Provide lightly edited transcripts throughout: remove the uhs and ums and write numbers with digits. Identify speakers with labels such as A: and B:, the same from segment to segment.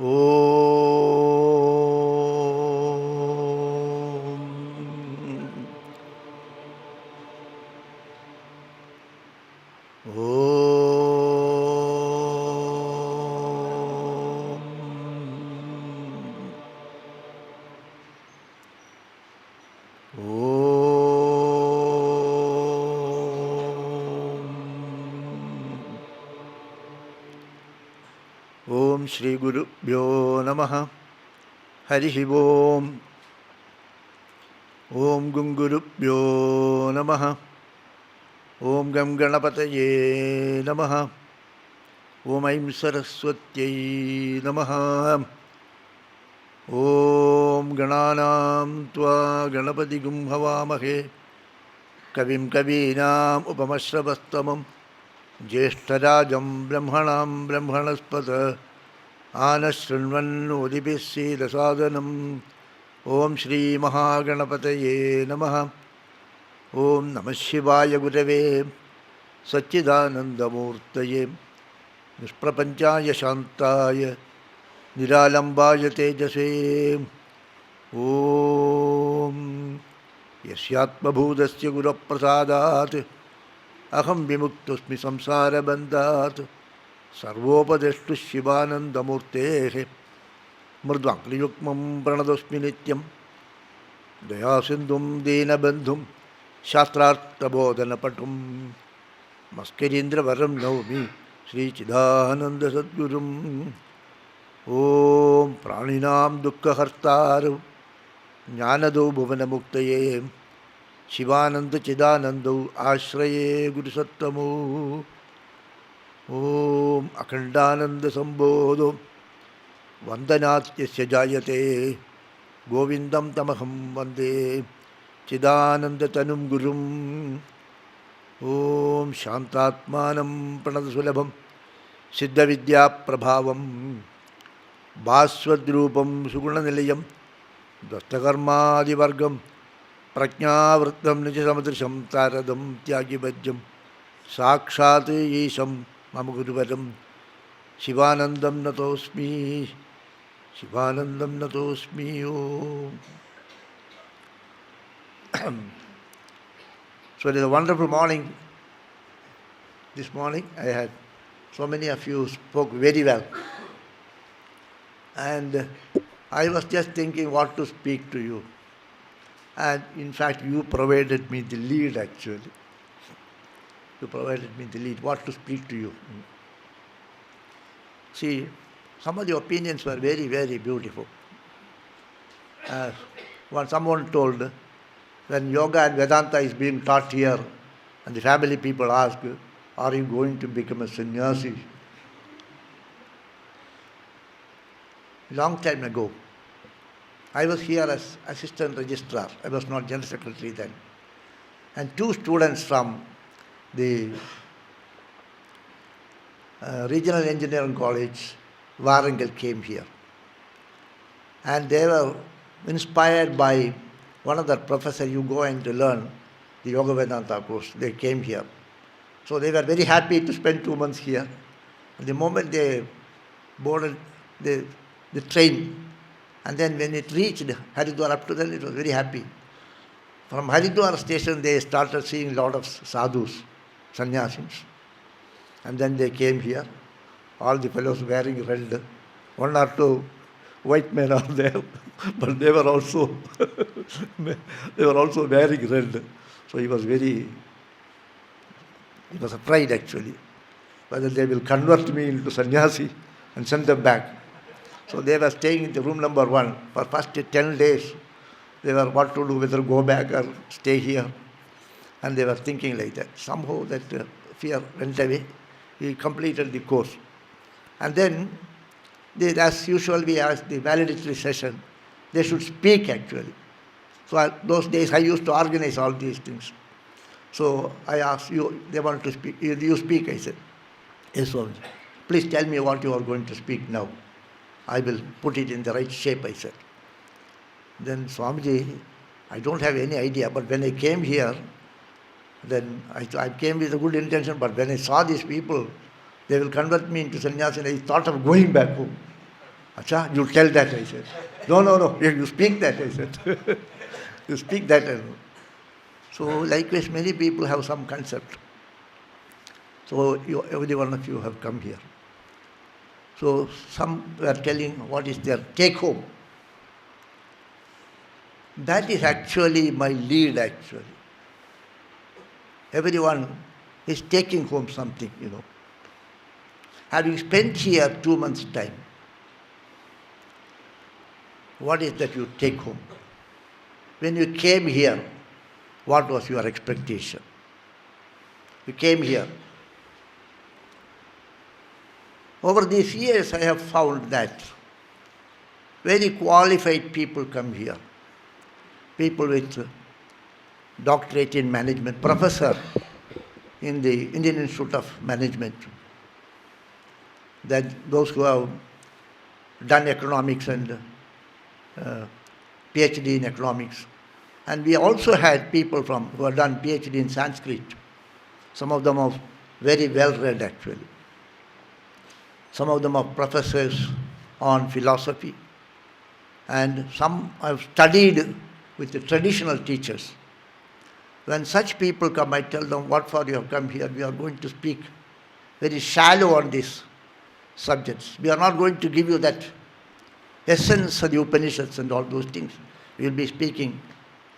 A: Om. Om. Om Shri Guru Bhyo Namaha. Harihi Om. Om Gunguru Bhyo Namaha. Om Gam Ganapataye Namaha. Om Aim Saraswatyai Namaha. Om Gananam Tva Ganapati Gum Havamahe. Kavim Kavinam Upamashrabastamam. Jeshtarajam Brahmanam Brahmanaspata. Anashrinvannodibhissi Dasadanam. Om Shri Mahaganapataye Namaha. Om Namah Shivaya Gurave Satchidanandamurtaye Nishprapanchaya Shantaya Niralambaya Tejase. Om Yasyatma Bhudasya Guru Prasadat Aham Vimuktusmi Samsara Bandhat Sarvopadeshtu Shivanandamurtehe Murdvankli Yukmam Pranadosmi Nityam Dayasindhum Dinabandhum Shastrartha Patum Maskirindra Varam Naumi Sri Chidananda Sadgurum. Om Praninam Dukkha Hartaru Jnanado Bhuvana Muktaye Shivananda Chidanando Ashraye Guru Sattamo. Om Akhandananda Sambodho Vandanatyasya Jayate Govindam Tamaham Vande Chidananda Tanum Gurum. Om Shantatmanam Pranadasulabham Siddha Vidya Prabhavam Bhaswadrupam Sugunanilayam Dastakarmadi Vargam Prajnavrittam Nijasamadrisham Taradam Tyagibhajam Sakshat Yesham Mamaguruvaram Shivanandam Natosmi Shivanandam Natosmi. So it is a wonderful morning. This morning I had so many of you spoke very well. And I was just thinking what to speak to you. And in fact you provided me the lead actually. You provided me the lead, what to speak to you. See, some of the opinions were very, very beautiful. Someone told, when yoga and Vedanta is being taught here, and the family people ask, are you going to become a sannyasi? Long time ago, I was here as assistant registrar. I was not general secretary then. And two students from the Regional Engineering College, Warangal, came here. And they were inspired by one of the professor, you go and learn the Yoga-Vedanta course. They came here. So they were very happy to spend 2 months here. And the moment they boarded the train, and then when it reached Haridwar, up to then it was very happy. From Haridwar station they started seeing a lot of sadhus, sannyasis. And then they came here, all the fellows wearing red. One or two white men are there, but they were also wearing red. So he was a pride actually, whether they will convert me into sannyasi and send them back. So they were staying in the room number 1 for first 10 days. They were what to do, whether go back or stay here. And they were thinking like that. Somehow that fear went away. He completed the course. And then, as usual, we asked the valedictory session. They should speak actually. So those days I used to organize all these things. So I asked you, they want to speak. You speak, I said. Yes, Swami. Please tell me what you are going to speak now. I will put it in the right shape, I said. Then Swamiji, I don't have any idea, but when I came here, then I came with a good intention, but when I saw these people, they will convert me into sannyasi, and I thought of going back home. Acha, you tell that, I said. No, you speak that, I said. You speak that. So likewise, many people have some concept. So every one of you have come here. So some were telling what is their take home. That is actually my lead, actually. Everyone is taking home something, Having spent here 2 months' time, what is that you take home? When you came here, what was your expectation? You came here. Over these years, I have found that very qualified people come here. People with doctorate in management, professor in the Indian Institute of Management, that those who have done economics and PhD in economics. And we also had people who have done PhD in Sanskrit. Some of them are very well read, actually. Some of them are professors on philosophy. And some have studied with the traditional teachers. When such people come, I tell them, what for you have come here? We are going to speak very shallow on these subjects. We are not going to give you that essence of the Upanishads and all those things. We will be speaking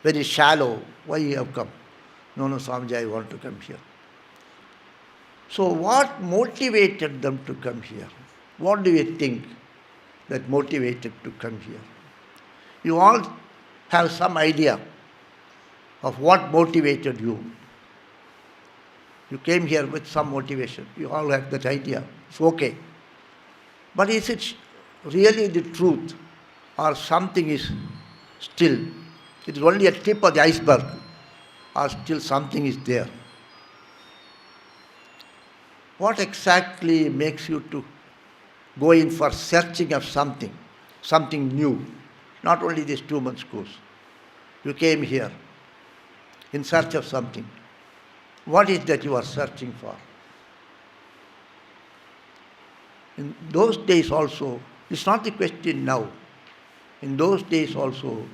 A: very shallow. Why you have come? No, Swamiji, I want to come here. So what motivated them to come here? What do you think that motivated to come here? You all have some idea of what motivated you. You came here with some motivation. You all have that idea. It's okay. But is it really the truth, or something is still? It is only a tip of the iceberg, or still something is there? What exactly makes you to go in for searching of something new? Not only this 2 months course. You came here in search of something. What is that you are searching for? In those days also, it's not the question now. In those days also,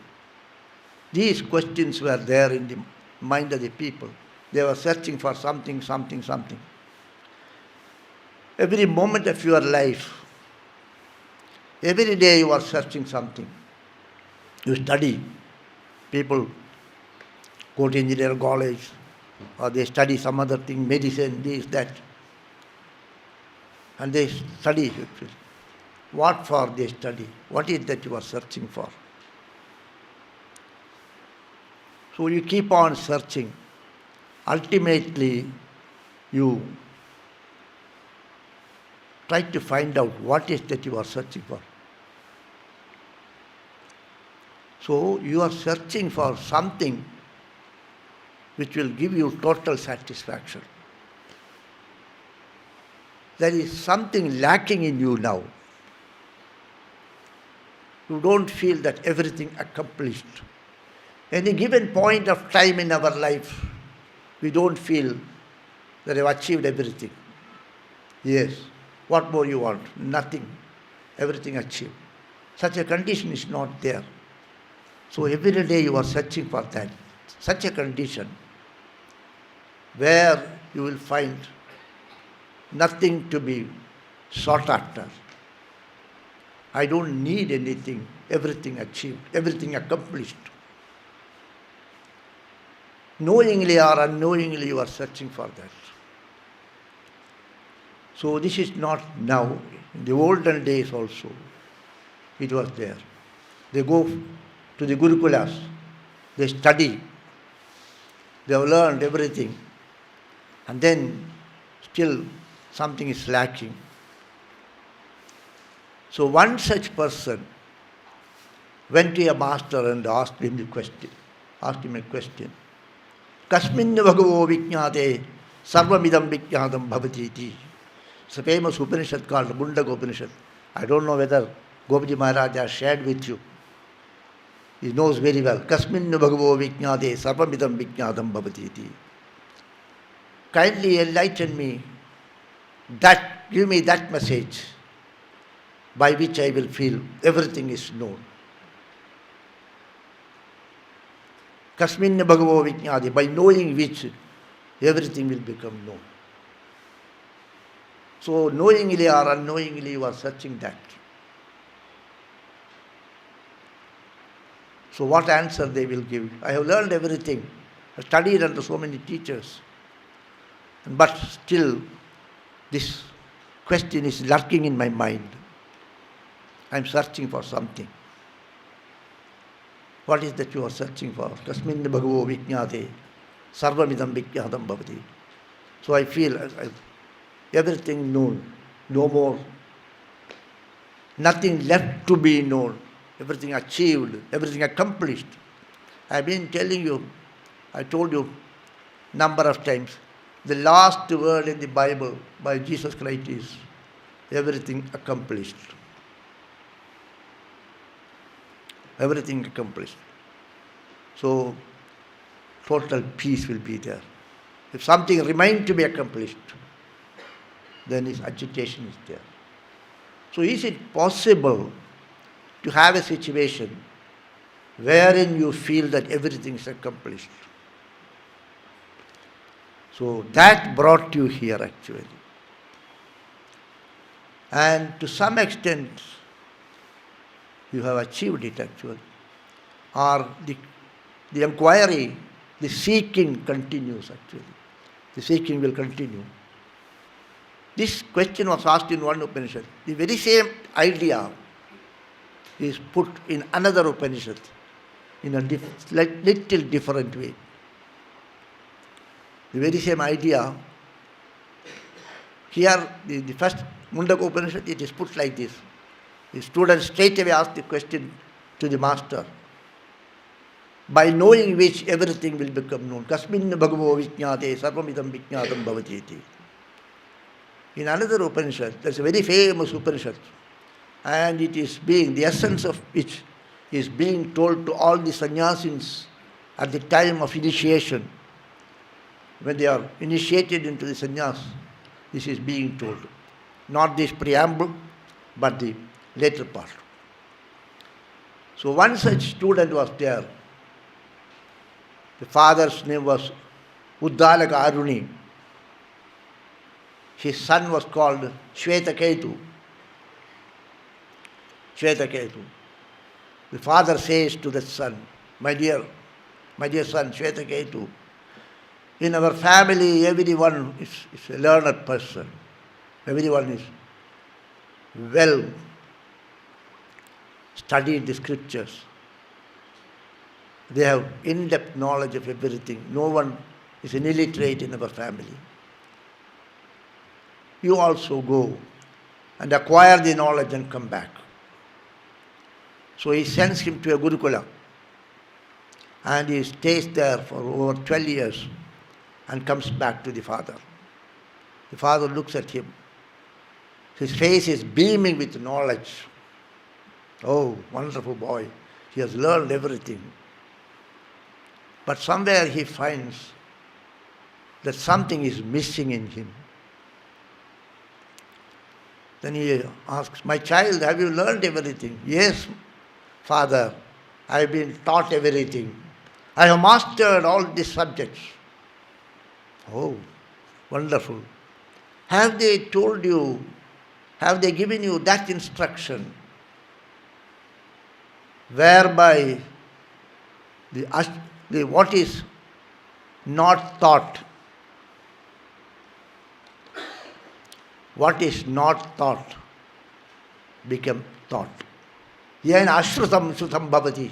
A: these questions were there in the mind of the people. They were searching for something. Every moment of your life, every day you are searching something. You study. People go to engineering college, or they study some other thing, medicine, this, that. And they study. What for they study? What is that you are searching for? So you keep on searching. Ultimately, you try to find out what is that you are searching for. So you are searching for something which will give you total satisfaction. There is something lacking in you now. You don't feel that everything accomplished. Any given point of time in our life, we don't feel that I've achieved everything. Yes. What more you want? Nothing. Everything achieved. Such a condition is not there. So every day you are searching for that. Such a condition where you will find nothing to be sought after. I don't need anything. Everything achieved. Everything accomplished. Knowingly or unknowingly you are searching for that. So this is not now. In the olden days also, it was there. They go to the Gurukulas, they study, they have learned everything, and then still something is lacking. So one such person went to a master and asked him a question. Kasminna bhagavo vijñāte sarvamidam vijñātam bhavati iti. It's a famous Upanishad called Mundaka Upanishad. I don't know whether Gopiji Maharaj has shared with you. He knows very well. Kasminna bhagavo vijñāte sarvamidam vijñātam bhavati iti. Kindly enlighten me, give me that message. by which I will feel everything is known. Kasminna Bhagavo Vijnati, by knowing which everything will become known. So knowingly or unknowingly you are searching that. So what answer they will give? I have learned everything. I studied under so many teachers. But still this question is lurking in my mind. I am searching for something. What is that you are searching for? Kasmin Bhagavo Vijnate Sarvamidam Vijnatam Bhavati. So I feel everything known, no more. Nothing left to be known. Everything achieved, everything accomplished. I have been telling you, I told you number of times, the last word in the Bible by Jesus Christ is everything accomplished. Everything accomplished. So total peace will be there. If something remains to be accomplished, then his agitation is there. So is it possible to have a situation wherein you feel that everything is accomplished? So that brought you here actually. And to some extent, you have achieved it actually. Or the inquiry, the seeking continues actually. The seeking will continue. This question was asked in one Upanishad. The very same idea is put in another Upanishad in a little different way. The very same idea. Here, the first Mundaka Upanishad, it is put like this. The student straight away asks the question to the master, by knowing which everything will become known. Kasmin Bhagavo Vijnate Sarvamidam Vijnatam Bhavati. In another Upanishad, that's a very famous Upanishad, and it is the essence of which is being told to all the sannyasis at the time of initiation. When they are initiated into the sannyas, this is being told. Not this preamble, but the later part. So one such student was there. The father's name was Uddalaka Aruni. His son was called Shvetaketu. Shvetaketu. The father says to the son, my dear son, Shvetaketu, in our family everyone is a learned person. Everyone is well studied the scriptures. They have in-depth knowledge of everything. No one is an illiterate in our family. You also go and acquire the knowledge and come back. So he sends him to a Gurukula and he stays there for over 12 years and comes back to the father. The father looks at him. His face is beaming with knowledge. Oh, wonderful boy. He has learned everything. But somewhere he finds that something is missing in him. Then he asks, my child, have you learned everything? Yes, father, I have been taught everything. I have mastered all these subjects. Oh, wonderful. Have they told you, have they given you that instruction whereby the what is not thought, what is not thought become thought. Yen ashrutam shrutam bhavati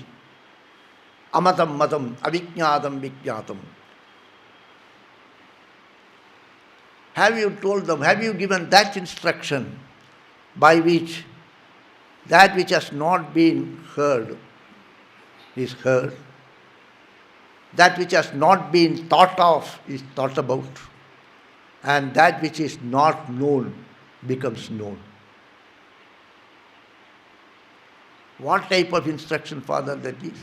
A: amatam matam avijñātam vijñātam. Have you told them, have you given that instruction by which that which has not been heard is heard, that which has not been thought of is thought about, and that which is not known becomes known? What type of instruction, Father, that is?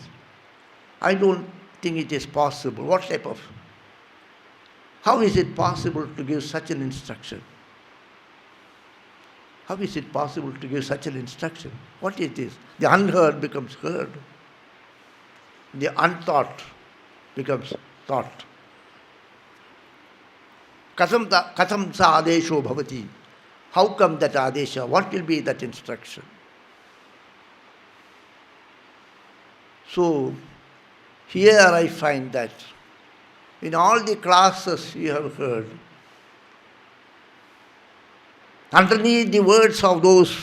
A: I don't think it is possible. What type of? How is it possible to give such an instruction? How is it possible to give such an instruction? What is this? The unheard becomes heard. The unthought becomes thought. Katham sa adesho bhavati. How come that adesha? What will be that instruction? So, here I find that in all the classes you have heard, underneath the words of those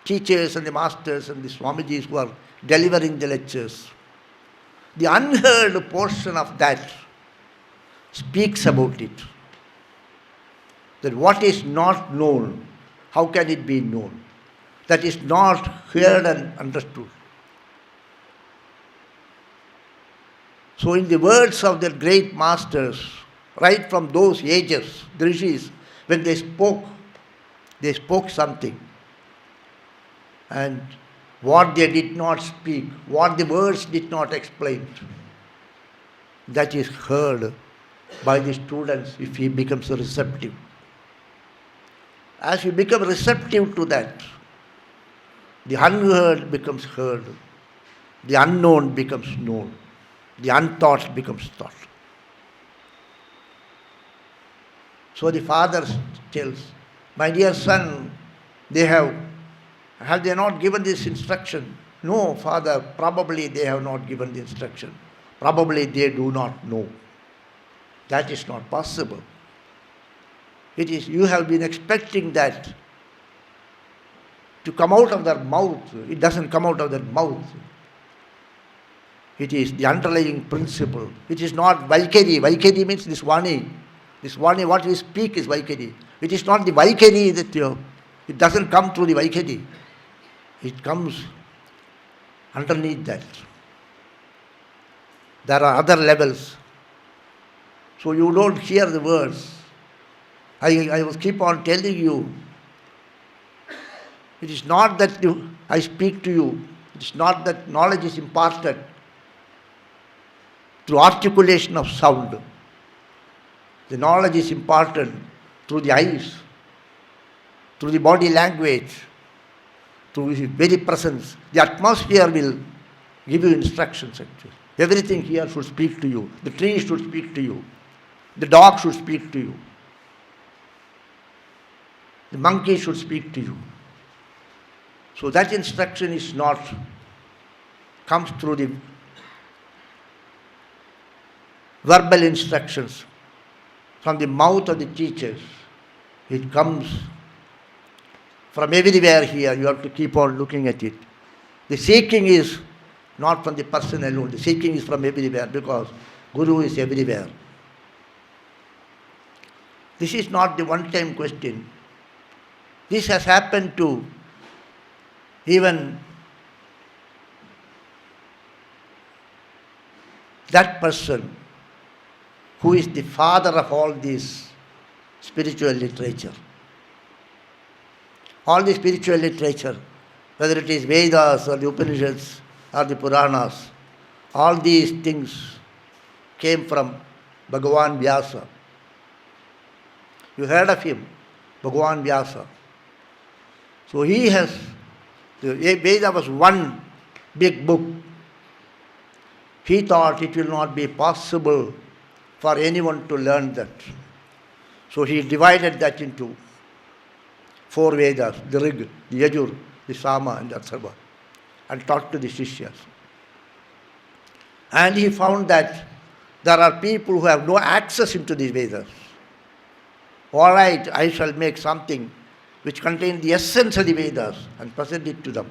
A: teachers and the masters and the Swamijis who are delivering the lectures, the unheard portion of that speaks about it. That what is not known, how can it be known? That is not heard and understood. So in the words of their great masters, right from those ages, the rishis, when they spoke something. And what they did not speak, what the words did not explain, that is heard by the students if he becomes receptive. As you become receptive to that, the unheard becomes heard, the unknown becomes known, the unthought becomes thought. So the father tells, my dear son, have they not given this instruction? No, father, probably they have not given the instruction. Probably they do not know. That is not possible. It is, you have been expecting that to come out of their mouth. It doesn't come out of their mouth. It is the underlying principle. It is not Vaikari. Vaikari means this Vani. This Vani, what we speak is Vaikari. It is not the Vaikari that it doesn't come through the Vaikari. It comes underneath that. There are other levels. So you don't hear the words. I will keep on telling you. It is not that I speak to you. It is not that knowledge is imparted through articulation of sound. The knowledge is imparted through the eyes, through the body language, through his very presence. The atmosphere will give you instructions actually. Everything here should speak to you. The tree should speak to you. The dog should speak to you. The monkey should speak to you. So that instruction is not, comes through the verbal instructions from the mouth of the teachers. It comes from everywhere here. You have to keep on looking at it. The seeking is not from the person alone. The seeking is from everywhere because Guru is everywhere. This is not the one-time question. This has happened to even that person who is the father of all this spiritual literature. All the spiritual literature, whether it is Vedas or the Upanishads or the Puranas, all these things came from Bhagavan Vyasa. You heard of him, Bhagavan Vyasa. So he has, the Veda was one big book. He thought it will not be possible for anyone to learn that. So he divided that into 4 Vedas, the Rig, the Yajur, the Sama and the Atharva, and taught to the Shishyas. And he found that there are people who have no access into these Vedas. All right, I shall make something which contains the essence of the Vedas and present it to them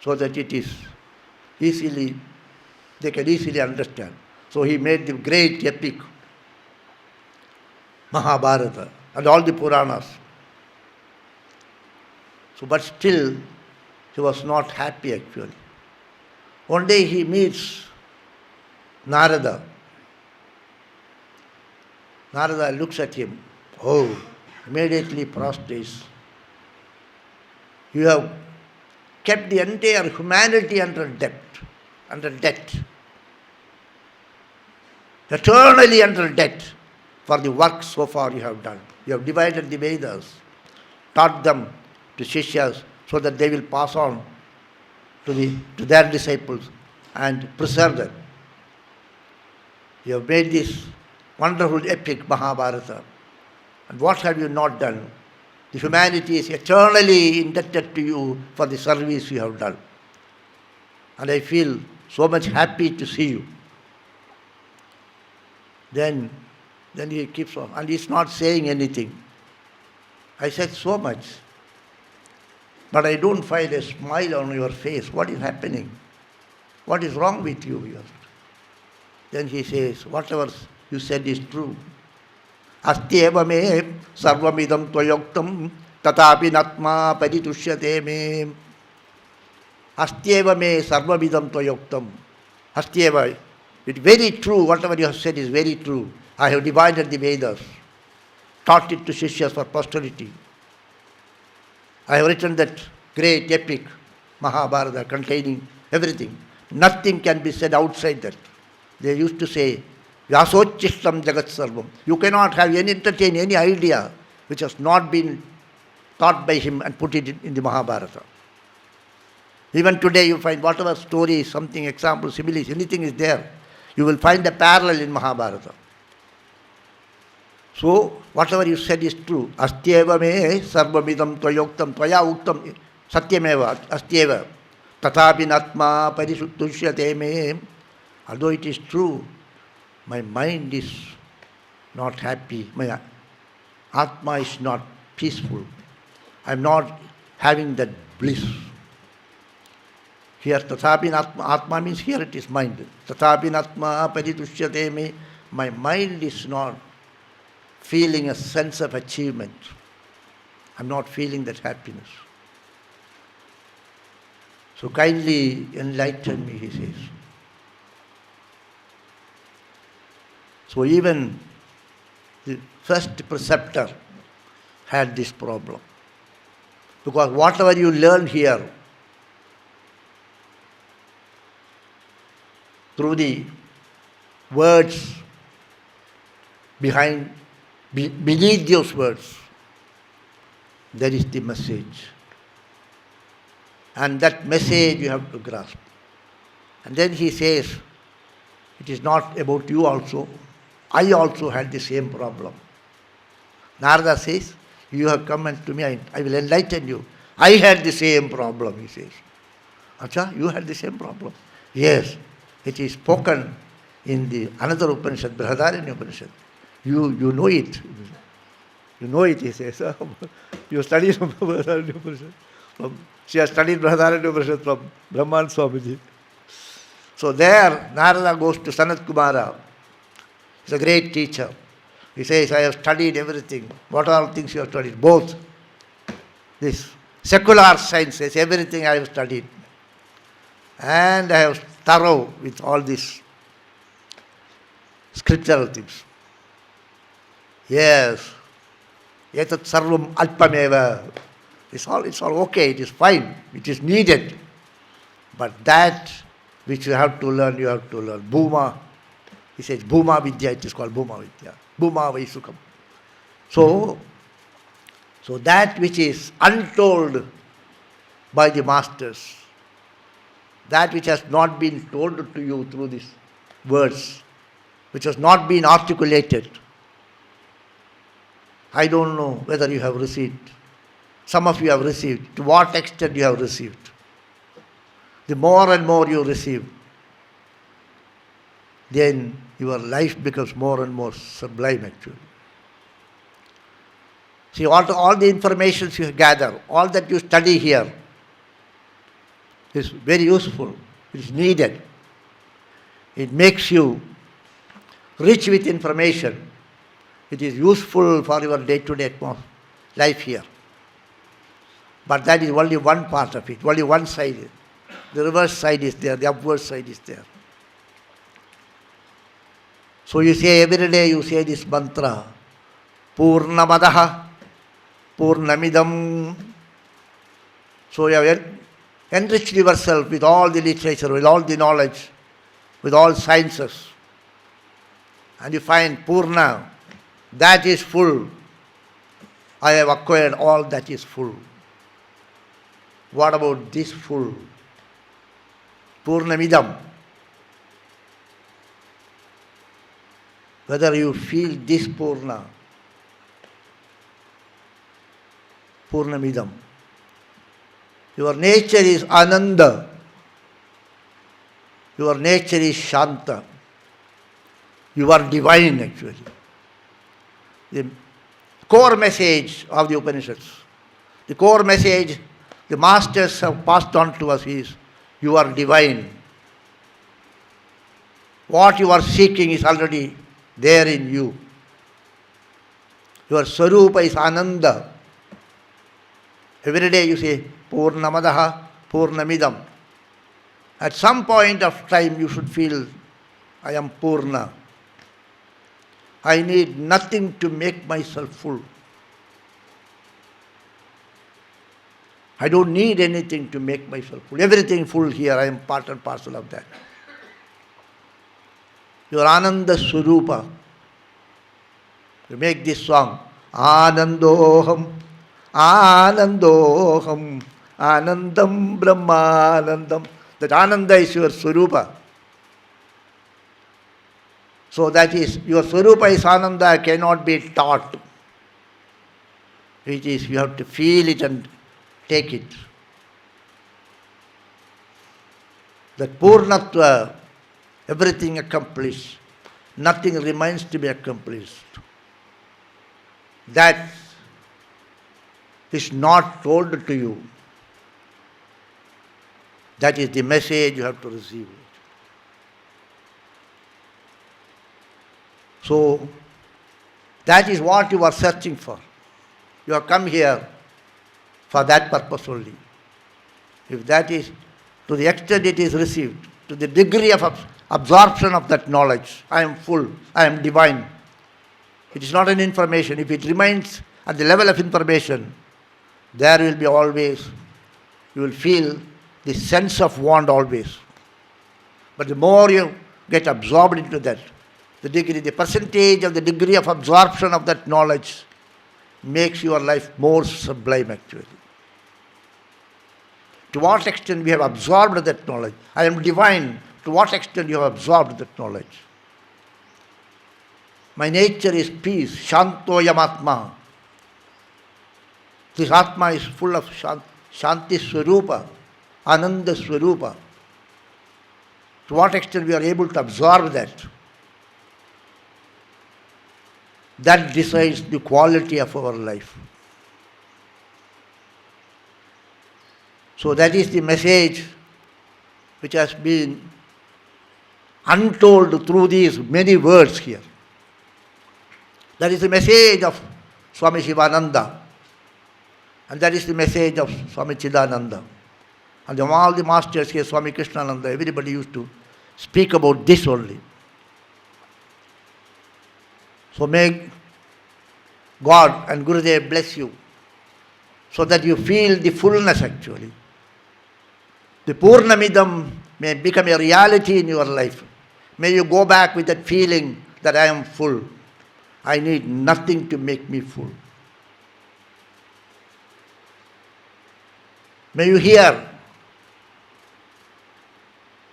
A: so that it is easily, they can easily understand. So he made the great epic Mahabharata and all the Puranas. So, but still, he was not happy actually. One day he meets Narada. Narada looks at him. Oh, immediately prostrates. You have kept the entire humanity under debt. Eternally under debt for the work so far you have done. You have divided the Vedas, taught them to Shishyas so that they will pass on to their disciples and preserve them. You have made this wonderful epic Mahabharata. And what have you not done? The humanity is eternally indebted to you for the service you have done. And I feel so much happy to see you. Then he keeps on, and he's not saying anything. I said so much, but I don't find a smile on your face. What is happening? What is wrong with you? Then he says, whatever you said is true. Astyeva me sarvamidam tvayoktam tatapi natma paritushyate me. Astyeva me sarvamidam tvayoktam. Astyeva. It's very true. Whatever you have said is very true. I have divided the Vedas, taught it to Shishyas for posterity. I have written that great epic Mahabharata containing everything. Nothing can be said outside that. They used to say, Vyasochistam Jagat Sarvam. You cannot have entertain any idea which has not been taught by him and put it in the Mahabharata. Even today you find whatever story, something, example, similes, anything is there. You will find a parallel in Mahabharata. So, whatever you said is true. Astyeva me sarvamidam tvayoktam tvaya uktam satyameva astyeva tatapi natma parisuttushyate me. Although it is true, my mind is not happy. My atma is not peaceful. I am not having that bliss. Here, tatapi atma means here it is mind. Tatapi atma paritushyate me. My mind is not feeling a sense of achievement. I'm not feeling that happiness. So kindly enlighten me, he says. So even the first preceptor had this problem. Because whatever you learn here, through the words beneath those words, there is the message. And that message you have to grasp. And then he says, it is not about you also. I also had the same problem. Narada says, you have come and to me, I will enlighten you. I had the same problem, he says. Acha, you had the same problem? Yes, it is spoken in the another Upanishad, Brihadaranya Upanishad. You know it. You know it, he says. You studied from Brihadaranya Upanishad. She has studied Brihadaranya Upanishad from Brahman Swamiji. So there, Narada goes to Sanat Kumara. He's a great teacher. He says, I have studied everything. What are all things you have studied? Both. This secular sciences, everything I have studied. And I have thorough with all these scriptural things. Yes. Etat sarvam alpameva. It's all okay, it is fine, it is needed. But that which you have to learn, you have to learn. Bhuma. He says, Bhuma Vidya, it is called Bhuma Vidya. Bhuma Vaisukam. So that which is untold by the masters, that which has not been told to you through these words, which has not been articulated, I don't know whether you have received. Some of you have received. To what extent you have received. The more and more you receive, then your life becomes more and more sublime actually. See, all the information you gather, all that you study here is very useful, it is needed. It makes you rich with information. It is useful for your day-to-day life here. But that is only one part of it, only one side. The reverse side is there, the upward side is there. So you say every day, you say this mantra, Purnamadaha, Purnamidam. So you have enriched yourself with all the literature, with all the knowledge, with all sciences. And you find Purna, that is full. I have acquired all that is full. What about this full? Purnamidam. Whether you feel this Purnamidam. Your nature is Ananda. Your nature is Shanta. You are divine actually. The core message of the Upanishads, the core message the masters have passed on to us is, you are divine. What you are seeking is already there in you. Your Swarupa is Ananda. Every day you say, Purnamadaha, Purnamidam. At some point of time you should feel, I am Purna. I need nothing to make myself full. I don't need anything to make myself full. Everything full here, I am part and parcel of that. Your Ananda Swarupa. You make this song, Anandoham, Anandoham, Anandam Brahmanandam. That Ananda is your Swarupa. So that is, your Swarupa is Ananda, cannot be taught. It is, you have to feel it and take it. That Purnatva, everything accomplished, nothing remains to be accomplished. That is not told to you. That is the message you have to receive. So, that is what you are searching for. You have come here for that purpose only. If that is, to the extent it is received, to the degree of absorption of that knowledge, I am full, I am divine. It is not an information. If it remains at the level of information, there will be always, you will feel the sense of want always. But the more you get absorbed into that, the degree, the percentage of the degree of absorption of that knowledge makes your life more sublime actually. To what extent we have absorbed that knowledge? I am divine. To what extent you have absorbed that knowledge? My nature is peace. Shantoyam Atma. This Atma is full of Shanti Swarupa, Ananda Swarupa. To what extent we are able to absorb that? That decides the quality of our life. So that is the message which has been untold through these many words here. That is the message of Swami Shivananda. And that is the message of Swami Chidananda. And all the masters here, Swami Krishnananda, everybody used to speak about this only. So may God and Gurudev bless you so that you feel the fullness actually. The Purnamidam may become a reality in your life. May you go back with that feeling that I am full. I need nothing to make me full. May you hear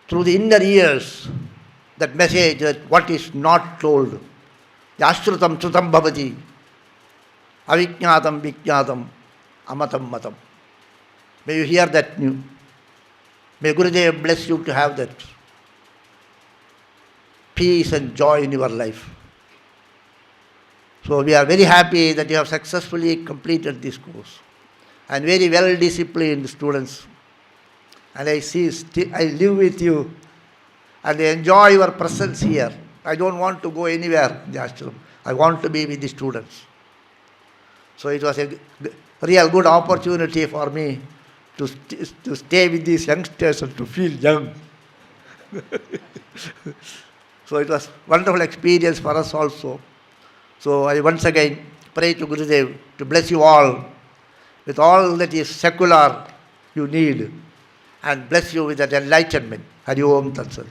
A: through the inner ears that message that what is not told. Yashrutam Sutam Bhavati, Avijñātam Vijñātam, Amatam Matam. May you hear that new. May Gurudev bless you to have that peace and joy in your life. So we are very happy that you have successfully completed this course. And very well disciplined students. And I live with you and I enjoy your presence here. I don't want to go anywhere in the ashram. I want to be with the students. So it was a real good opportunity for me to stay with these youngsters and to feel young. So it was wonderful experience for us also. So I once again pray to Gurudev to bless you all with all that is secular you need and bless you with that enlightenment. Hari Om Tat Sat.